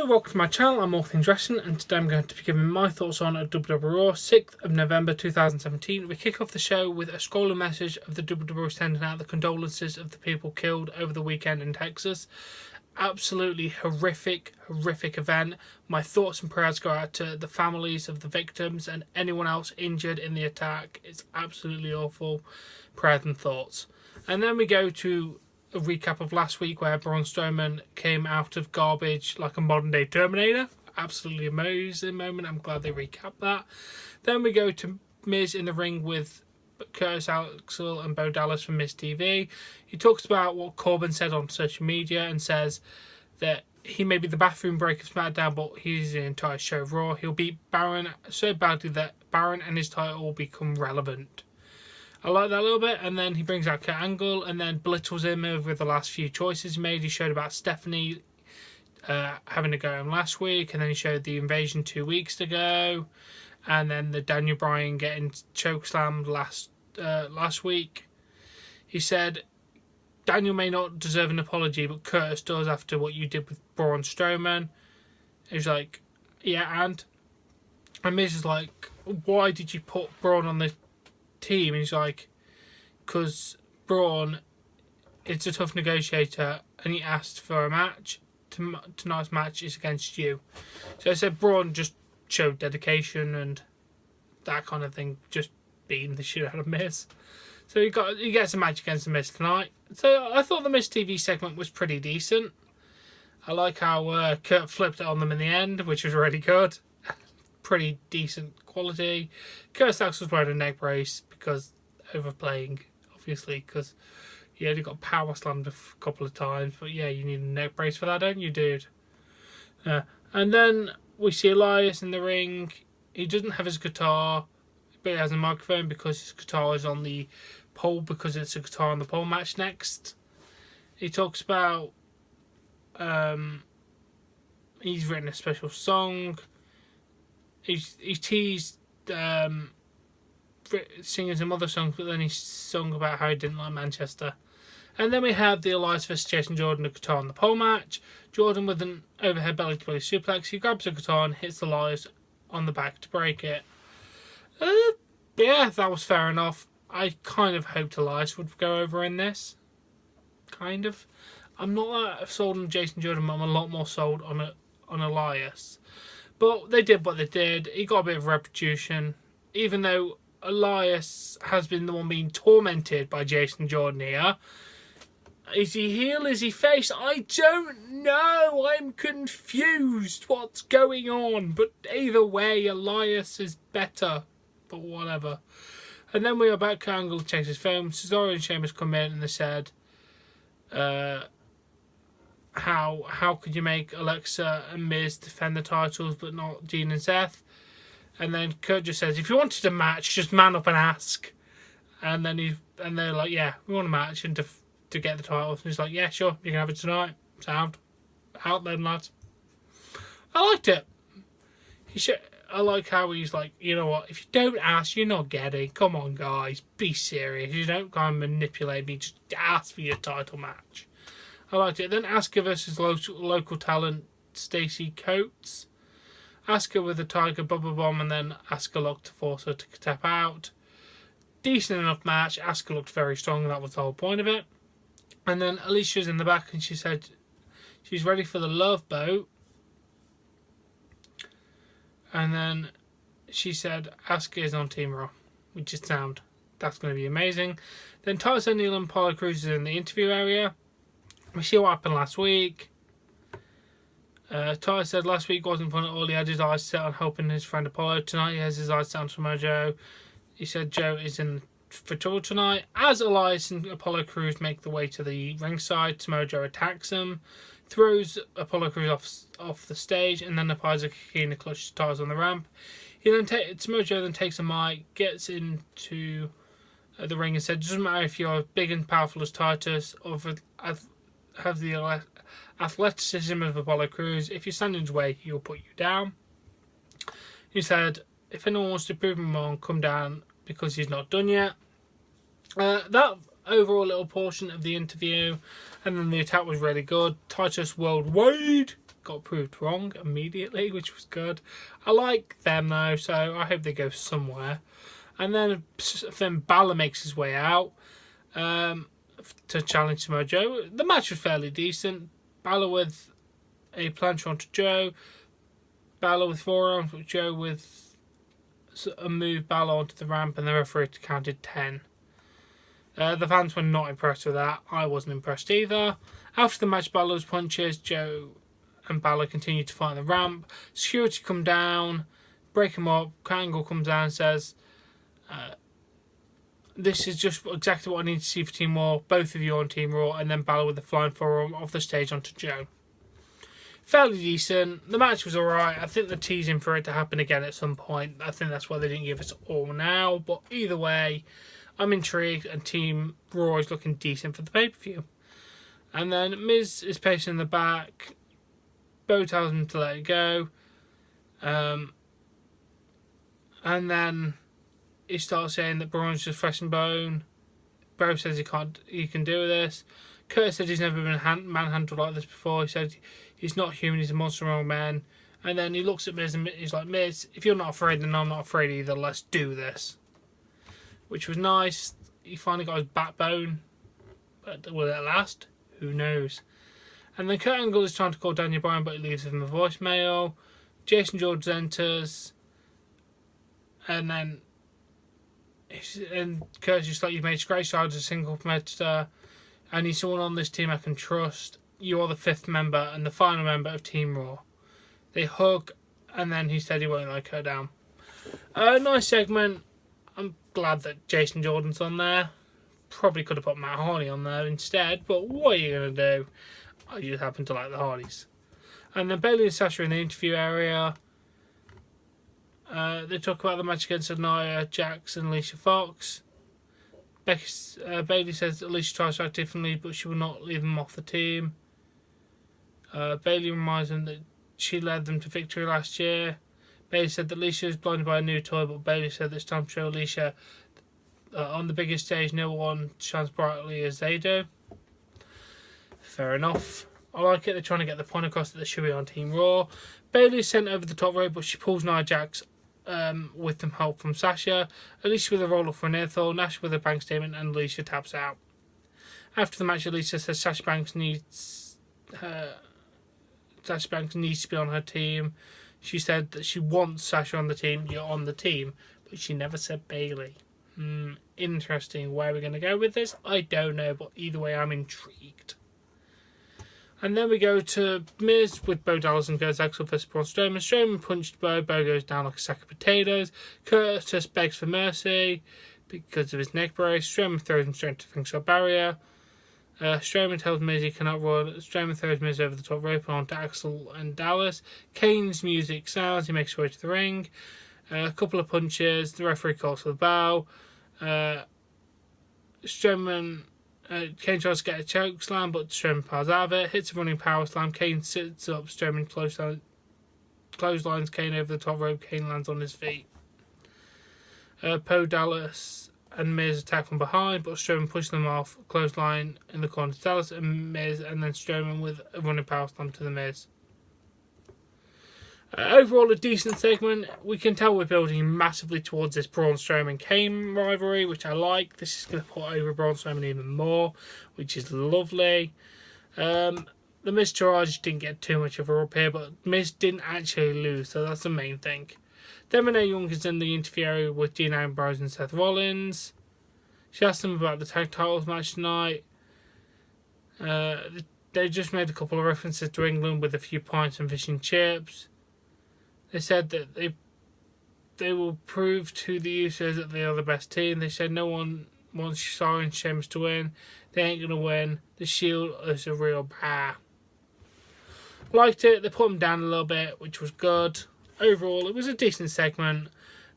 Hello, welcome to my channel. I'm All Things Wrestling, and today I'm going to be giving my thoughts on WWE Raw, 6th of November 2017. We kick off the show with a scrolling message of the WWE sending out the condolences of the people killed over the weekend in Texas. Absolutely horrific event. My thoughts and prayers go out to the families of the victims and anyone else injured in the attack. It's absolutely awful. Prayers and thoughts. And then we go to a recap of last week where Braun Strowman came out of garbage like a modern day Terminator. Absolutely amazing moment. I'm glad they recapped that. Then we go to Miz in the ring with Curtis Axel and Bo Dallas from Miz TV. He talks about what Corbin said on social media and says that he may be the bathroom break of SmackDown, but he's the entire show of Raw. He'll beat Baron so badly that Baron and his title will become relevant. I like that a little bit. And then he brings out Kurt Angle and then belittles him over the last few choices he made. He showed about Stephanie having to go home last week, and then he showed the invasion 2 weeks ago, and then the Daniel Bryan getting chokeslammed last week. He said Daniel may not deserve an apology, but Curtis does after what you did with Braun Strowman. He's like, yeah, and Miz is like, why did you put Braun on the team? And he's like, because Braun is a tough negotiator and he asked for a match. Tonight's match is against you. So I said Braun just showed dedication and that kind of thing, just beating the shit out of Miz. So he gets a match against the Miz tonight. So I thought the Miz TV segment was pretty decent. I like how Kurt flipped it on them in the end, which was really good. Pretty decent quality. Curtis Axel was wearing a neck brace because overplaying, obviously, because he only got power slammed a couple of times. But yeah, you need a neck brace for that, don't you, dude? And then we see Elias in the ring. He doesn't have his guitar, but he has a microphone because his guitar is on the pole, because it's a guitar on the pole match next. He talks about he's written a special song. He teased singing some other songs, but then he sung about how he didn't like Manchester. And then we had the Elias vs Jason Jordan, a guitar on the pole match. Jordan with an overhead belly to belly suplex. He grabs a guitar and hits Elias on the back to break it. Yeah, that was fair enough. I kind of hoped Elias would go over in this. Kind of. I'm not that sold on Jason Jordan, but I'm a lot more sold on Elias. But they did what they did. He got a bit of retribution, even though Elias has been the one being tormented by Jason Jordan here. Is he heel? Is he face? I don't know. I'm confused what's going on. But either way, Elias is better. But whatever. And then we are back. Angle checks his phone. Cesaro and Sheamus come in and they said, how could you make Alexa and Miz defend the titles but not Dean and Seth? And then Kurt just says, if you wanted a match, just man up and ask. And then they're like, yeah, we want a match and to get the titles. And he's like, yeah, sure, you can have it tonight. Sound out then, lads. I liked it. I like how he's like, you know what, if you don't ask, you're not getting. Come on, guys, be serious. You don't kind of manipulate me. Just ask for your title match. I liked it. Then Asuka versus local talent Stacey Coates. Asuka with a Tiger Bubba Bomb, and then Asuka locked to force her to tap out. Decent enough match. Asuka looked very strong, and that was the whole point of it. And then Alicia's in the back, and she said she's ready for the Love Boat. And then she said Asuka is on Team Raw, which is sound. That's going to be amazing. Then Titus O'Neil and Apollo Crews is in the interview area. We see what happened last week. Titus said last week wasn't fun at all. He had his eyes set on helping his friend Apollo. Tonight he has his eyes set on Samoa Joe. He said Joe is in for trouble tonight. As Elias and Apollo Crews make the way to the ringside, Samoa Joe attacks him, throws Apollo Crews off the stage, and then applies a kick and clutches Titus on the ramp. Samoa Joe then takes a mic, gets into the ring and said, doesn't matter if you're big and powerful as Titus or have the athleticism of Apollo Crews. If you stand in his way, he'll put you down. He said, if anyone wants to prove him wrong, come down because he's not done yet. That overall little portion of the interview, and then the attack was really good. Titus worldwide got proved wrong immediately, which was good. I like them though, so I hope they go somewhere. And then Balor makes his way out to challenge Samoa Joe. The match was fairly decent. Balor with a plancha onto Joe. Balor with forearms, with Joe with a move Balor onto the ramp, and the referee counted 10. The fans were not impressed with that. I wasn't impressed either. After the match, Balor's punches, Joe and Balor continued to fight on the ramp. Security come down, break him up. Angle comes down and says, this is just exactly what I need to see for Team Raw. Both of you on Team Raw. And then Balor with the flying forearm off the stage onto Joe. Fairly decent. The match was alright. I think they're teasing for it to happen again at some point. I think that's why they didn't give us all now. But either way, I'm intrigued, and Team Raw is looking decent for the pay-per-view. And then Miz is pacing in the back. Bo tells him to let it go. And then he starts saying that Braun's just flesh and bone. Bo says he can do this. Curtis said he's never been manhandled like this before. He said he's not human, he's a monster among men. And then he looks at Miz and he's like, Miz, if you're not afraid, then I'm not afraid either. Let's do this. Which was nice. He finally got his backbone. But will it last? Who knows? And then Kurt Angle is trying to call Daniel Bryan, but he leaves him a voicemail. Jason George enters. And then Kurt's just like, you've made great strides as a single competitor. I need someone on this team I can trust. You are the 5th member and the final member of Team Raw. They hug, and then he said he won't let her down. Nice segment. I'm glad that Jason Jordan's on there. Probably could have put Matt Hardy on there instead, but what are you going to do? I just happen to like the Hardys. And then Bayley and Sasha in the interview area. They talk about the match against Nia Jax and Alicia Fox. Bayley says that Alicia tries to act differently, but she will not leave them off the team. Bayley reminds them that she led them to victory last year. Bayley said that Alicia is blinded by a new toy, but Bayley said that it's time to show Alicia on the biggest stage no one shines brightly as they do. Fair enough. I like it. They're trying to get the point across that they should be on Team Raw. Bayley is sent over the top rope, but she pulls Nia Jax with some help from Sasha. Alicia with a roll-up for an airthrow, Nash with a bank statement, and Alicia taps out. After the match, Alicia says Sasha Banks needs to be on her team. She said that she wants Sasha on the team. You're on the team, but she never said Bayley. Interesting. Where are we going to go with this? I don't know, but either way, I'm intrigued. And then we go to Miz with Bo Dallas and goes Axel vs. Braun Strowman. Strowman punched Bo. Bo goes down like a sack of potatoes. Curtis begs for mercy because of his neck brace. Strowman throws him straight to the ringside barrier. Strowman tells Miz he cannot run. Strowman throws Miz over the top rope onto Axel and Dallas. Kane's music sounds. He makes his way to the ring. A couple of punches. The referee calls for the bow. Kane tries to get a choke slam, but Strowman piles out of it. Hits a running power slam. Kane sits up. Strowman clotheslines Kane over the top rope. Kane lands on his feet. Bo Dallas and Miz attack from behind, but Strowman pushes them off. Clothesline in the corner to Dallas and Miz, and then Strowman with a running power slam to the Miz. Overall, a decent segment. We can tell we're building massively towards this Braun Strowman-Kane rivalry, which I like. This is going to put over Braun Strowman even more, which is lovely. The Miz Taraj didn't get too much of a rub here, but Miz didn't actually lose, so that's the main thing. Then Renee Young is in the interview area with Dean Ambrose and Seth Rollins. She asked them about the tag titles match tonight. They just made a couple of references to England with a few pints and fish and chips. They said that they will prove to the Usos that they are the best team. They said no one wants Cesaro and Sheamus to win. They ain't going to win. The Shield is a real bear. Liked it. They put them down a little bit, which was good. Overall, it was a decent segment.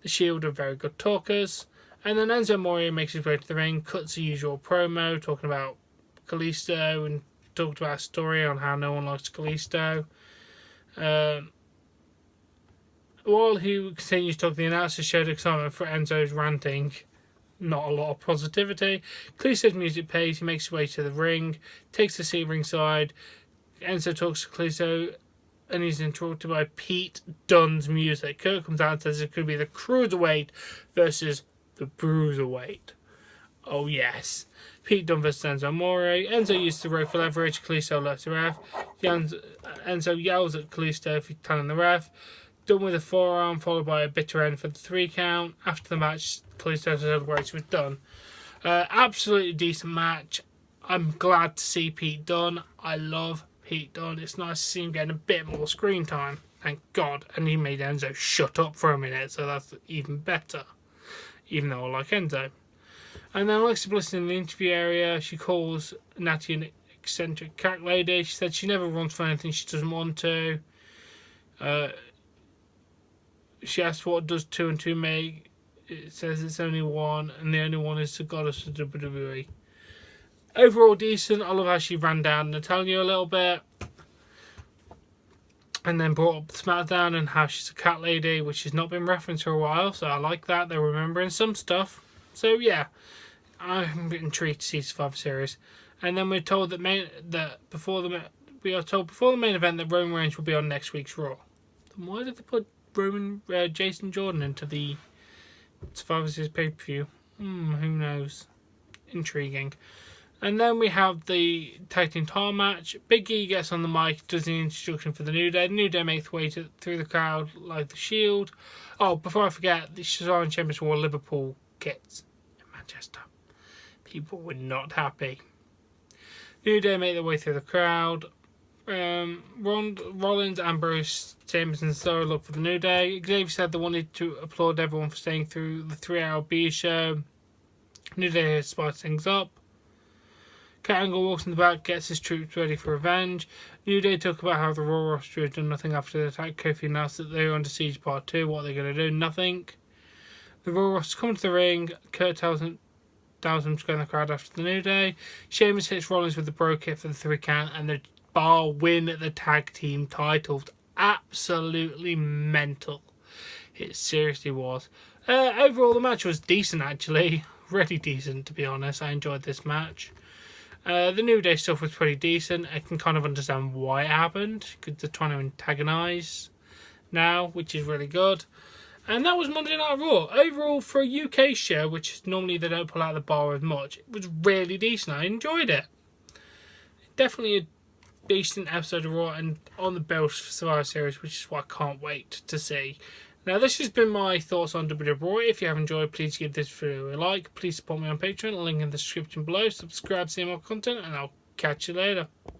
The Shield are very good talkers. And then Enzo Amore makes his way to the ring, cuts the usual promo, talking about Kalisto, and talked about a story on how no one likes Kalisto. While he continues talking, the announcer showed excitement for Enzo's ranting. Not a lot of positivity. Kalisto's music plays. He makes his way to the ring, takes the seat ringside. Enzo talks to Kalisto and he's interrupted by Pete Dunne's music. Kurt comes out and says it could be the Cruiserweight versus the Bruiserweight. Oh yes. Pete Dunne versus Enzo Amore. Enzo used the rope for leverage. Kalisto lets the ref. Enzo yells at Kalisto for telling the ref. Done with a forearm, followed by a bitter end for the 3 count. After the match, Kalisto's celebration was done. Absolutely decent match. I'm glad to see Pete Dunne. I love Pete Dunne. It's nice to see him getting a bit more screen time. Thank God. And he made Enzo shut up for a minute, so that's even better. Even though I like Enzo. And then Alexa Bliss in the interview area, she calls Natty an eccentric cat lady. She said she never runs for anything she doesn't want to. She asked what does 2 and 2 make. It says it's only 1, and the only one is the goddess of WWE. Overall decent. I love how she ran down Natalya a little bit. And then brought up SmackDown and how she's a cat lady, which has not been referenced for a while. So I like that. They're remembering some stuff. So yeah, I'm intrigued to see Survivor Series. And then we're told that before the main event that Roman Reigns will be on next week's Raw. Then why did they put Jason Jordan into the Survivor Series pay-per-view? Who knows? Intriguing. And then we have the tag team title match. Big E gets on the mic, does the introduction for the New Day. The New Day makes their way through the crowd like the Shield. Oh, before I forget, the Cesaro and Sheamus wore Liverpool kits in Manchester. People were not happy. New Day make their way through the crowd. Rollins, Ambrose, Sheamus and Cesaro look for the New Day. Xavier said they wanted to applaud everyone for staying through the 3-hour B show. New Day spices things up. Kurt Angle walks in the back, gets his troops ready for revenge. New Day talk about how the Raw roster had done nothing after the attack. Kofi announced that they were under siege part 2. What are they going to do? Nothing. The Raw roster come to the ring. Kurt tells them to go in the crowd after the New Day. Sheamus hits Rollins with the bro kick for the 3 count, and the Bar win the tag team titles. Absolutely mental. It seriously was. Overall, the match was decent, actually. Really decent, to be honest. I enjoyed this match. The New Day stuff was pretty decent. I can kind of understand why it happened, because they're trying to antagonise now, which is really good. And that was Monday Night Raw. Overall, for a UK show, which normally they don't pull out the bar as much, it was really decent. I enjoyed it. Definitely a decent episode of Raw and on the bills for Survivor Series, which is what I can't wait to see. Now, this has been my thoughts on WWE Raw. If you have enjoyed, please give this video a like. Please support me on Patreon. Link in the description below. Subscribe to see more content, and I'll catch you later.